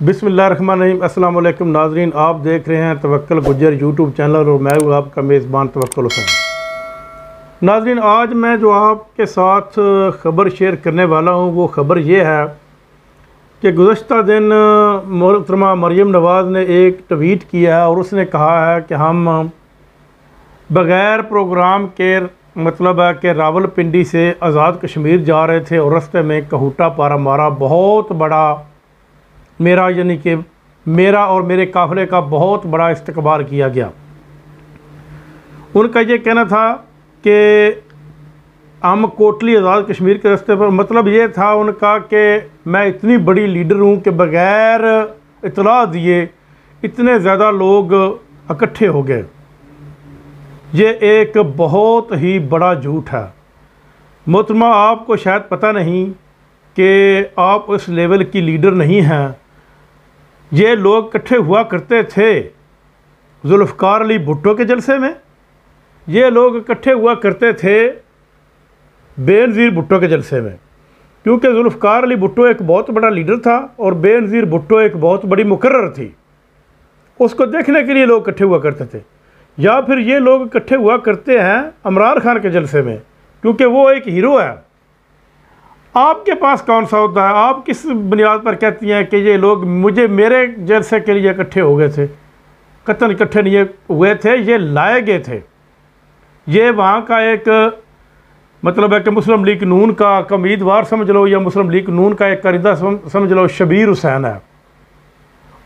बिस्मिल्लाहिर्रहमानिर्रहीम। अस्सलाम वालेकुम नाज़रीन, आप देख रहे हैं तवक्कल गुज्जर यूट्यूब चैनल और मैं हूँ आपका मेज़बान तवक्कल हुसैन। नाज़रीन, आज मैं जो आपके साथ ख़बर शेयर करने वाला हूँ वो ख़बर ये है कि गुज़श्ता दिन मोहतरमा मरियम नवाज़ ने एक ट्वीट किया है और उसने कहा है कि हम बग़ैर प्रोग्राम के मतलब है कि रावलपिंडी से आज़ाद कश्मीर जा रहे थे और रास्ते में कहूटा पारा मारा बहुत बड़ा मेरा यानी कि मेरा और मेरे काफ़िले का बहुत बड़ा इस्तकबाल किया गया। उनका ये कहना था कि हम कोटली आज़ाद कश्मीर के रास्ते पर, मतलब ये था उनका कि मैं इतनी बड़ी लीडर हूँ कि बग़ैर इतला दिए इतने ज़्यादा लोग इकट्ठे हो गए। ये एक बहुत ही बड़ा झूठ है। मोहतरमा, आपको शायद पता नहीं कि आप उस लेवल की लीडर नहीं हैं। ये लोग इकट्ठे हुआ करते थे जुल्फ़िकार अली भुट्टो के जलसे में, ये लोग इकट्ठे हुआ करते थे बेनज़ीर भुट्टो के जलसे में, क्योंकि जुल्फ़िकार अली भुट्टो एक बहुत बड़ा लीडर था और बेनज़ीर भुट्टो एक बहुत बड़ी मुकर्रर थी। उसको देखने के लिए लोग इकट्ठे हुआ करते थे। या फिर ये लोग इकट्ठे हुआ करते हैं इमरान खान के जलसे में, क्योंकि वो एक हीरो है। आपके पास कौन सा होता है? आप किस बुनियाद पर कहती हैं कि ये लोग मुझे मेरे जलसे के लिए इकट्ठे हो गए थे? कतन इकट्ठे नहीं हुए थे, ये लाए गए थे। ये वहाँ का एक मतलब है कि मुस्लिम लीग नून का उम्मीदवार समझ लो, या मुस्लिम लीग नून का एक कारिंदा समझ लो, शबीर हुसैन है,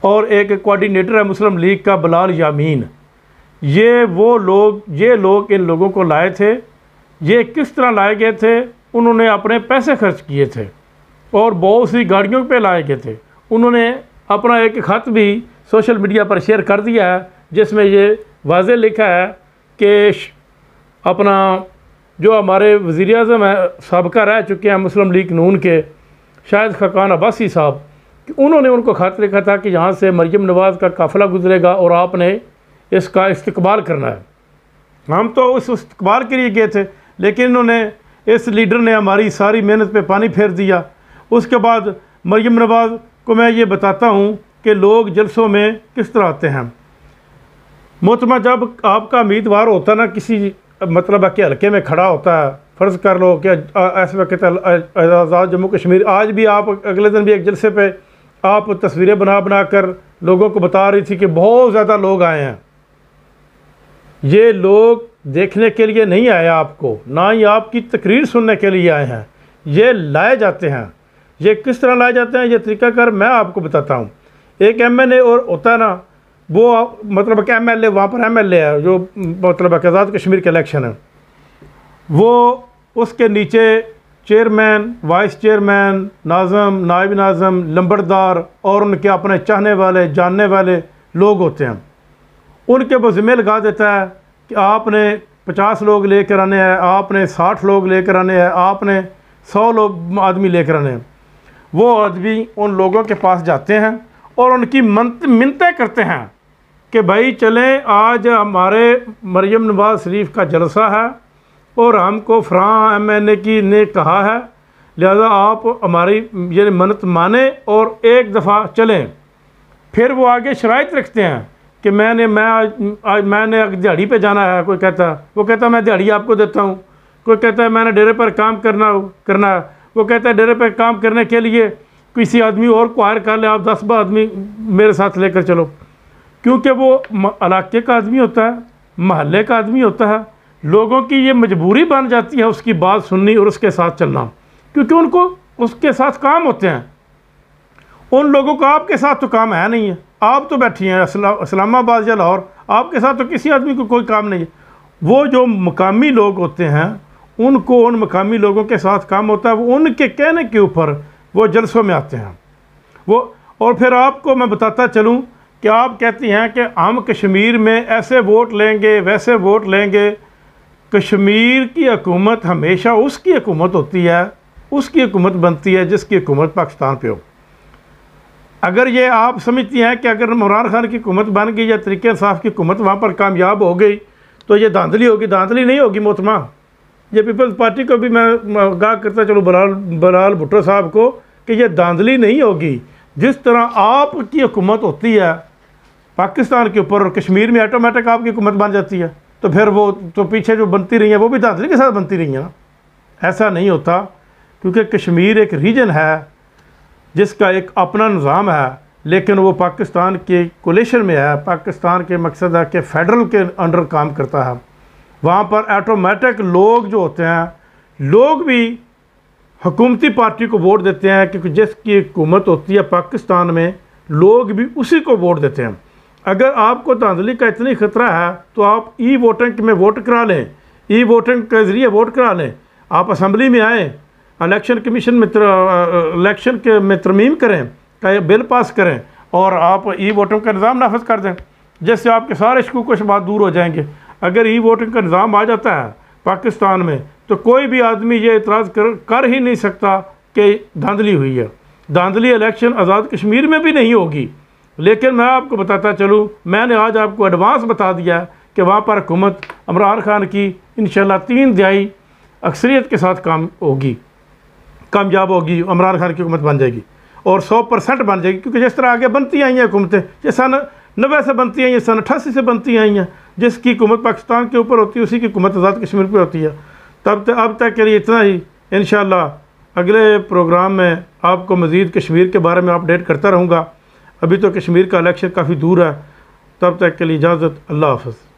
और एक कोऑर्डिनेटर है मुस्लिम लीग का बिलाल यामीन। ये लोग इन लोगों को लाए थे। ये किस तरह लाए गए थे? उन्होंने अपने पैसे खर्च किए थे और बहुत सी गाड़ियों पे लाए गए थे। उन्होंने अपना एक ख़त भी सोशल मीडिया पर शेयर कर दिया है जिसमें ये वाज़े लिखा है कि अपना जो हमारे वज़ीर आज़म है साबका रह चुके हैं मुस्लिम लीग नून के, शायद खाकान अब्बासी साहब, उन्होंने उनको ख़त लिखा था कि यहाँ से मरियम नवाज़ का काफ़िला गुजरेगा और आपने इसका इस्तकबाल करना है। हम तो उस इस्तकबाल के लिए गए थे, लेकिन इन्होंने, इस लीडर ने हमारी सारी मेहनत पे पानी फेर दिया। उसके बाद मरियम नवाज़ को मैं ये बताता हूँ कि लोग जलसों में किस तरह आते हैं। मोहतरमा, जब आपका उम्मीदवार होता ना किसी मतलब कि हल्के में खड़ा होता है, फ़र्ज़ कर लो कि ऐसे वक्त आज़ाद जम्मू कश्मीर, आज भी आप अगले दिन भी एक जलसे पे आप तस्वीरें बना कर लोगों को बता रही थी कि बहुत ज़्यादा लोग आए हैं। ये लोग देखने के लिए नहीं आए आपको, ना ही आपकी तकरीर सुनने के लिए आए हैं। ये लाए जाते हैं। ये किस तरह लाए जाते हैं, ये तरीक़ाकार मैं आपको बताता हूँ। एक एमएलए और होता है ना, वो मतलब कि एमएलए, वहाँ पर एमएलए है जो मतलब कि आज़ाद कश्मीर के इलेक्शन है, वो उसके नीचे चेयरमैन, वाइस चेयरमैन, नाज़म, नायब नाज़म, लंबरदार और उनके अपने चाहने वाले जानने वाले लोग होते हैं। उनके वो ज़िम्मे लगा देता है कि आपने 50 लोग लेकर आने हैं, आपने 60 लोग लेकर आने हैं, आपने 100 लोग आदमी लेकर आने हैं। वो आदमी उन लोगों के पास जाते हैं और उनकी मिन्नतें करते हैं कि भाई चलें, आज हमारे मरियम नवाज़ शरीफ का जलसा है और हमको फ़लाँ एमएलए की ने कहा है, लिहाजा आप हमारी ये मन्नत माने और एक दफ़ा चलें। फिर वो आगे शराइत रखते हैं कि मैंने दिहाड़ी पे जाना है। कोई कहता, वो कहता मैं दिहाड़ी आपको देता हूँ। कोई कहता है मैंने डेरे पर काम करना है। वो कहता है डेरे पर काम करने के लिए किसी आदमी और को हायर कर ले, आप 10 आदमी मेरे साथ लेकर चलो। क्योंकि वो इलाके का आदमी होता है, महल्ले का आदमी होता है। लोगों की ये मजबूरी बन जाती है उसकी बात सुननी और उसके साथ चलना, क्योंकि उनको उसके साथ काम होते हैं। उन लोगों का आपके साथ तो काम है नहीं है। आप तो बैठी हैं इस्लामाबाद या लाहौर, आपके साथ तो किसी आदमी को कोई काम नहीं है। वो जो मकामी लोग होते हैं उनको उन मकामी लोगों के साथ काम होता है। वो उनके कहने के ऊपर वो जलसों में आते हैं वो। और फिर आपको मैं बताता चलूँ कि आप कहती हैं कि हम कश्मीर में ऐसे वोट लेंगे, वैसे वोट लेंगे। कश्मीर की हुकूमत हमेशा उसकी हुकूमत होती है, उसकी हुकूमत बनती है जिसकी हुकूमत पाकिस्तान पे हो। अगर ये आप समझती हैं कि अगर इमरान खान की हुकूमत बन गई या तरीके इंसाफ की हुकूमत वहाँ पर कामयाब हो गई तो ये धांधली होगी, धांधली नहीं होगी मोहतरमा। ये पीपल्स पार्टी को भी मैं आगाह करता चलूँ, बलाल भुट्टो साहब को, कि ये धांधली नहीं होगी। जिस तरह आपकी हुकूमत होती है पाकिस्तान के ऊपर और कश्मीर में ऑटोमेटिक आपकी हुकूमत बन जाती है, तो फिर वो तो पीछे जो बनती रही हैं वो भी धांधली के साथ बनती रही हैं ना। ऐसा नहीं होता, क्योंकि कश्मीर एक रीजन है जिसका एक अपना निज़ाम है, लेकिन वो पाकिस्तान के कोलिशन में है। पाकिस्तान के मकसद है कि फेडरल के अंडर काम करता है। वहाँ पर ऑटोमेटिक लोग जो होते हैं, लोग भी हुकूमती पार्टी को वोट देते हैं, क्योंकि जिसकी हुकूमत होती है पाकिस्तान में लोग भी उसी को वोट देते हैं। अगर आपको धांधली का इतनी ख़तरा है तो आप ई वोटिंग में वोट करा लें, ई वोटिंग के ज़रिए वोट करा लें। आप असम्बली में आएँ, इलेक्शन कमीशन में इलेक्शन के में तरमीम करें, का बिल पास करें और आप ई वोटिंग का निज़ाम नाफिज कर दें, जिससे आपके सारे शकूक व शुबहात दूर हो जाएंगे। अगर ई वोटिंग का निज़ाम आ जाता है पाकिस्तान में तो कोई भी आदमी ये इतराज़ कर ही नहीं सकता कि धांधली हुई है। धांधली इलेक्शन आज़ाद कश्मीर में भी नहीं होगी। लेकिन मैं आपको बताता चलूँ, मैंने आज आपको एडवांस बता दिया कि वहाँ पर हुकूमत इमरान खान की इंशाल्लाह 3 तिहाई अक्सरियत के साथ कामयाब होगी। इमरान खान की हुकूमत बन जाएगी और 100% बन जाएगी, क्योंकि जिस तरह आगे बनती आई हैं हुकूमतें, ये सन 90 से बनती आई हैं, सन 88 से बनती आई हैं। जिसकी हुकूमत पाकिस्तान के ऊपर होती है उसी की हुकूमत आज़ाद कश्मीर पर होती है। अब तक के लिए इतना ही। इंशाल्लाह अगले प्रोग्राम में आपको मज़ीद कश्मीर के बारे में अपडेट करता रहूँगा। अभी तो कश्मीर का इलेक्शन काफ़ी दूर है। तब तक के लिए इजाज़त, अल्लाह हाफ़िज़।